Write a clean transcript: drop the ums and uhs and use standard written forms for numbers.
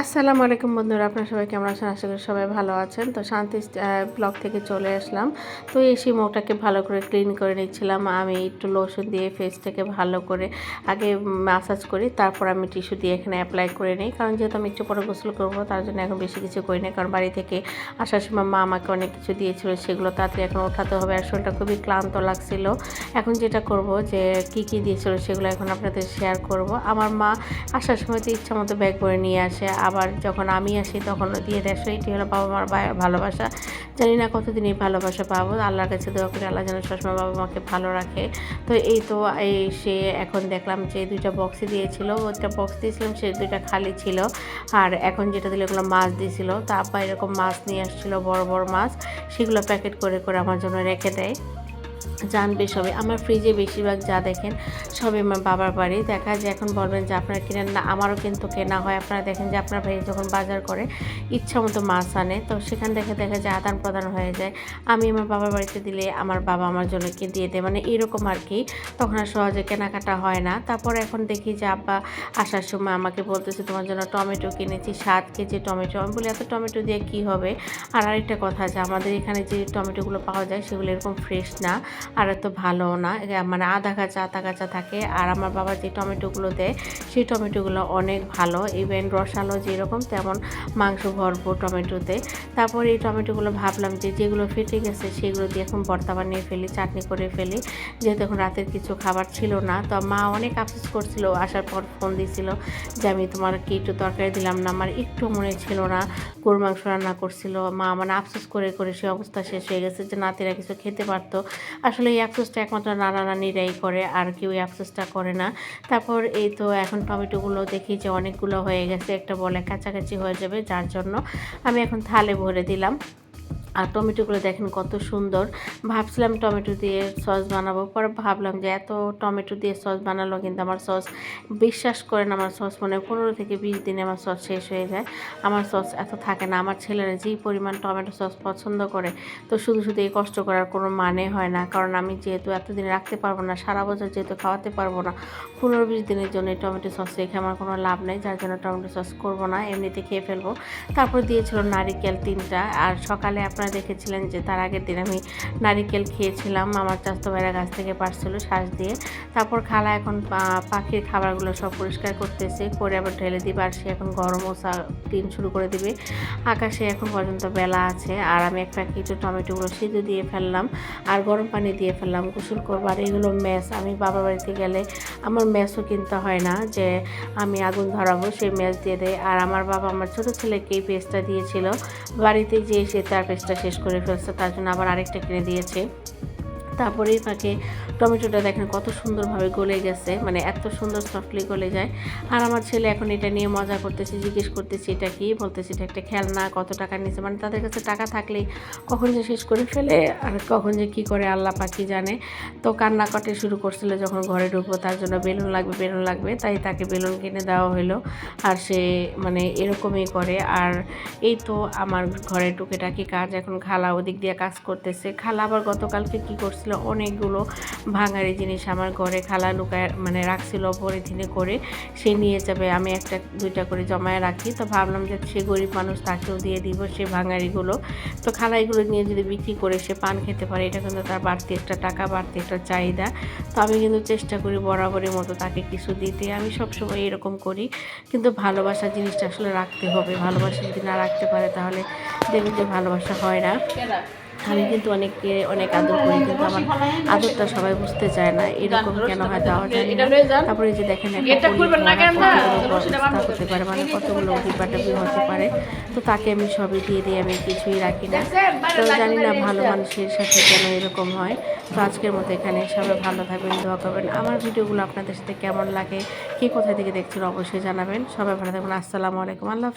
আসসালামু আলাইকুম বন্ধুরা, আপনারা সবাই কেমন আছেন? আশা করি সবাই ভালো আছেন। তো শান্তি ব্লগ থেকে চলে আসলাম। তো এসে মুখটাকে ভালো করে ক্লিন করে নিচ্ছিলাম। আমি একটু লোশন দিয়ে ফেসটাকে ভালো করে আগে ম্যাসাজ করি, তারপর আমি টিস্যু দিয়ে এখানে অ্যাপ্লাই করে নিই। কারণ যেহেতু আমি একটু পরে গোসল করবো, তার জন্য এখন বেশি কিছু করি না। কারণ বাড়ি থেকে আসার সময় মা আমাকে অনেক কিছু দিয়েছিল, সেগুলো তাড়াতাড়ি এখন ওঠাতে হবে। আর শরীরটা খুবই ক্লান্ত লাগছিল। এখন যেটা করব যে কি দিয়েছিল সেগুলো এখন আপনাদের শেয়ার করব। আমার মা আসার সময় তো ইচ্ছা মতো ব্যাগ করে নিয়ে আসে, আবার যখন আমি আসি তখনও দিয়ে দেয়। এটি হলো বাবা মার ভালোবাসা। জানি না কতদিন এই ভালোবাসা পাবো। আল্লাহর কাছে দোয়া করি আল্লাহ যেন সবসময় বাবা মাকে ভালো রাখে। তো এই তো সে এখন দেখলাম যে 2টা বক্সই দিয়েছিল, ওইটা বক্স দিয়েছিলাম সে 2টা খালি ছিল। আর এখন যেটা দিল এগুলো মাছ দিয়েছিল। তো আব্বা এরকম মাছ নিয়ে আসছিলো, বড় বড় মাছ, সেগুলো প্যাকেট করে করে আমার জন্য রেখে দেয়। জানবে সবে আমার ফ্রিজে বেশিরভাগ যা দেখেন সবই আমার বাবার বাড়ি। দেখা যায় এখন বলবেন যে আপনারা কেনেন না, আমারও কিন্তু কেনা হয়। আপনারা দেখেন যে আপনার ভাই যখন বাজার করে ইচ্ছা মতো মাছ আনে, তো সেখান থেকে দেখা যায় আদান প্রদান হয়ে যায়। আমি আমার বাবার বাড়িতে দিলে আমার বাবা আমার জন্য কিনে দিয়ে দেয়, মানে এরকম আর কি। তখন আর সহজে কেনাকাটা হয় না। তারপর এখন দেখি যে আব্বা আসার সময় আমাকে বলতেছে তোমার জন্য টমেটো কিনেছি, 7 কেজি টমেটো। আমি বলি এত টমেটো দিয়ে কী হবে? আর আরেকটা কথা আছে, আমাদের এখানে যে টমেটোগুলো পাওয়া যায় সেগুলো এরকম ফ্রেশ না, আর এত ভালো না, মানে আধা কাঁচা থাকে। আর আমার বাবা যে টমেটোগুলো দেয় সেই টমেটোগুলো অনেক ভালো, ইভেন রসালো যেরকম তেমন মাংস ভরপুর টমেটোতে। তারপর এই টমেটোগুলো ভাবলাম যে যেগুলো ফেটে গেছে সেগুলো দিয়ে এখন ভর্তা বানিয়ে ফেলি, চাটনি করে ফেলি, যেহেতু এখন রাতের কিছু খাবার ছিল না। তো মা অনেক আফসোস করছিল, আসার পর ফোন দিয়েছিল যে আমি তোমার কি একটু তরকারি দিলাম না। আমার একটু মনে ছিল না, গরুর মাংস রান্না করছিল মা, মানে আফসোস করে করে সে অবস্থা শেষ হয়ে গেছে যে নাতিরা কিছু খেতে পারতো। আসলে এই আফসোসটা একমাত্র নানা নানিরাই করে, আর কেউ এই আফসোসটা করে না। তারপর এই তো এখন টমেটোগুলো দেখি যে অনেকগুলো হয়ে গেছে, একটা বলে কাছাকাছি হয়ে যাবে, যার জন্য আমি এখন থালে ভরে দিলাম। আর টমেটোগুলো দেখেন কত সুন্দর। ভাবছিলাম টমেটো দিয়ে সস বানাবো, পরে ভাবলাম যে এত টমেটো দিয়ে সস বানালো কিন্তু আমার সস, বিশ্বাস করেন আমার সস মনে 15 থেকে 20 দিনে আমার সস শেষ হয়ে যায়। আমার সস এত থাকে না। আমার ছেলেরা যেই পরিমাণ টমেটো সস পছন্দ করে, তো শুধু শুধু এই কষ্ট করার কোনো মানে হয় না। কারণ আমি যেহেতু এতদিন রাখতে পারবো না, সারা বছর যেহেতু খাওয়াতে পারবো না, 15-20 দিনের জন্য টমেটো সস রেখে আমার কোনো লাভ নেই, যার জন্য টমেটো সস করবো না, এমনিতে খেয়ে ফেলবো। তারপর দিয়েছিল নারিকেল 3টা। আর সকালে আপনারা দেখেছিলেন যে তার আগের দিন আমি নারিকেল খেয়েছিলাম, আমার চাচাতো ভাইয়ের গাছ থেকে পারছিল শ্বাস দিয়ে। তারপর খালা এখন পাখির খাবারগুলো সব পরিষ্কার করতেছে, করে আবার ঢেলে দিবে। আর সে এখন গরম মশা দিন শুরু করে দিবে। আকাশে এখন পর্যন্ত বেলা আছে। আর আমি এক প্যাকেট টমেটোগুলো সিদ্ধ দিয়ে ফেললাম আর গরম পানি দিয়ে ফেললাম, গোসল করবো। আর এগুলো ম্যাশ, আমি বাবার বাড়িতে গেলে আমার ম্যাশও কিনতে হয় না যে আমি আগুন ধরাবো, সেই ম্যাশ দিয়ে দেয়। আর আমার বাবা আমার ছোটো ছেলেকে এই পেস্টটা দিয়েছিল, বাড়িতে যেয়ে সে তার পেস্টটা শেষ করে ফেলছে, তার জন্য আবার আরেকটা কিনে দিয়েছে। তারপরে এই ফাঁকে টমেটোটা দেখেন কত সুন্দরভাবে গলে গেছে, মানে এত সুন্দর সফটলি গলে যায়। আর আমার ছেলে এখন এটা নিয়ে মজা করতেছে, জিজ্ঞেস করতেছি এটা কি, বলতেছি এটা একটা খেলনা, কত টাকা নিয়েছে। মানে তাদের কাছে টাকা থাকলেই কখন যে শেষ করে ফেলে আর কখন যে কী করে আল্লাহ পাকি জানে। তো কান্নাকাটি শুরু করছিল যখন ঘরে ঢুকবো, তার জন্য বেলুন লাগবে, তাই তাকে বেলুন কিনে দেওয়া হলো। আর সে মানে এরকমই করে। আর এই তো আমার ঘরে টুকিটাকি কাজ, এখন খালা ওদিক দিয়ে কাজ করতেছে। খালা আবার গতকালকে কী করছে, অনেকগুলো ভাঙারি জিনিস আমার ঘরে খালা লুকায় মানে রাখছিল পলিথিনে করে, সে নিয়ে যাবে, আমি 1-2টা করে জমায়ে রাখি। তো ভাবলাম যে সে গরিব মানুষ, তাকেও দিয়ে দিব সে ভাঙারিগুলো। তো খালা এগুলো নিয়ে যদি বিক্রি করে সে পান খেতে পারে, এটা কিন্তু তার বাড়তি একটা টাকা, বাড়তি একটা চাহিদা। তো আমি কিন্তু চেষ্টা করি বরাবরের মতো তাকে কিছু দিতে, আমি সবসময় এরকম করি। কিন্তু ভালোবাসা জিনিসটা আসলে রাখতে হবে, ভালোবাসা যদি না রাখতে পারে তাহলে দেখবেন যে ভালোবাসা হয় না। আমি কিন্তু অনেককে অনেক আদর করি, কিন্তু আমার আদরটা সবাই বুঝতে চায় না, এরকম কেন হয় তাও জানি না। তারপরে যে দেখেন একটা হতে পারে, মানে কতগুলো ডিব্বাডাবি হতে পারে। তো তাকে আমি সবই দিয়ে দিই, আমি কিছুই রাখি না। তো জানি না ভালো মানুষের সাথে কেন এরকম হয়। তো আজকের মতো এখানে, সবাই ভালো থাকবেন, দোয়া করবেন। আমার ভিডিওগুলো আপনাদের সাথে কেমন লাগে, কে কোথায় থেকে দেখছেন অবশ্যই জানাবেন। সবাই ভালো থাকবেন। আসসালামু আলাইকুম, আল্লাহ।